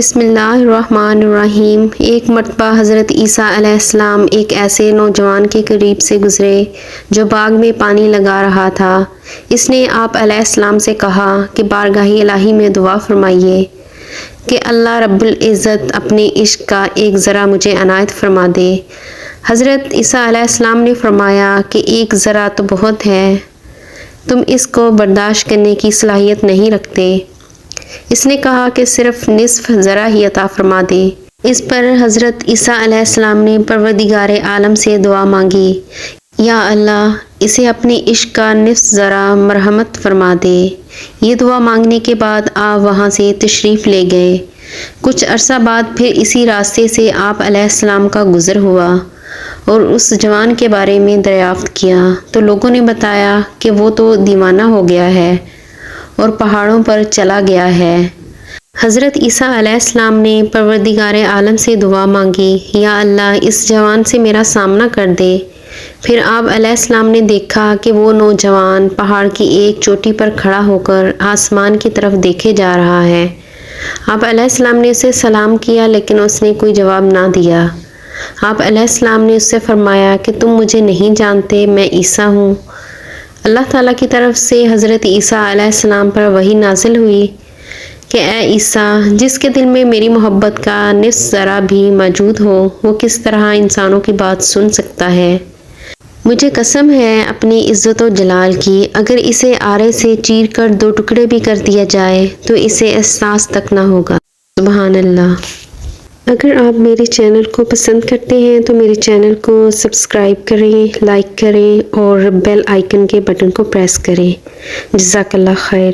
بسم اللہ الرحمن الرحیم۔ ایک مرتبہ حضرت عیسیٰ علیہ السلام ایک ایسے نوجوان کے قریب سے گزرے جو باغ میں پانی لگا رہا تھا۔ اس نے آپ علیہ السلام سے کہا کہ بارگاہ الہی میں دعا فرمائیے کہ اللہ رب العزت اپنے عشق کا ایک ذرہ مجھے عنایت فرما دے۔ حضرت عیسیٰ علیہ السلام نے فرمایا کہ ایک ذرہ تو بہت ہے، تم اس کو برداشت کرنے کی صلاحیت نہیں رکھتے۔ اس نے کہا کہ صرف نصف ذرہ ہی عطا فرما دے۔ اس پر حضرت عیسیٰ علیہ السلام نے پروردگار عالم سے دعا مانگی، یا اللہ اسے اپنے عشق کا نصف ذرہ مرحمت فرما دے۔ یہ دعا مانگنے کے بعد آپ وہاں سے تشریف لے گئے۔ کچھ عرصہ بعد پھر اسی راستے سے آپ علیہ السلام کا گزر ہوا اور اس جوان کے بارے میں دریافت کیا تو لوگوں نے بتایا کہ وہ تو دیوانہ ہو گیا ہے اور پہاڑوں پر چلا گیا ہے۔ حضرت عیسیٰ علیہ السلام نے پروردگار عالم سے دعا مانگی، یا اللہ اس جوان سے میرا سامنا کر دے۔ پھر آپ علیہ السلام نے دیکھا کہ وہ نوجوان پہاڑ کی ایک چوٹی پر کھڑا ہو کر آسمان کی طرف دیکھے جا رہا ہے۔ آپ علیہ السلام نے اسے سلام کیا لیکن اس نے کوئی جواب نہ دیا۔ آپ علیہ السلام نے اس سے فرمایا کہ تم مجھے نہیں جانتے، میں عیسیٰ ہوں۔ اللہ تعالیٰ کی طرف سے حضرت عیسیٰ علیہ السلام پر وحی نازل ہوئی کہ اے عیسیٰ، جس کے دل میں میری محبت کا نصف ذرہ بھی موجود ہو وہ کس طرح انسانوں کی بات سن سکتا ہے؟ مجھے قسم ہے اپنی عزت و جلال کی، اگر اسے آرے سے چیر کر 2 ٹکڑے بھی کر دیا جائے تو اسے احساس تک نہ ہوگا۔ سبحان اللہ۔ اگر آپ میرے چینل کو پسند کرتے ہیں تو میرے چینل کو سبسکرائب کریں، لائک کریں اور بیل آئیکن کے بٹن کو پریس کریں۔ جزاک اللہ خیر۔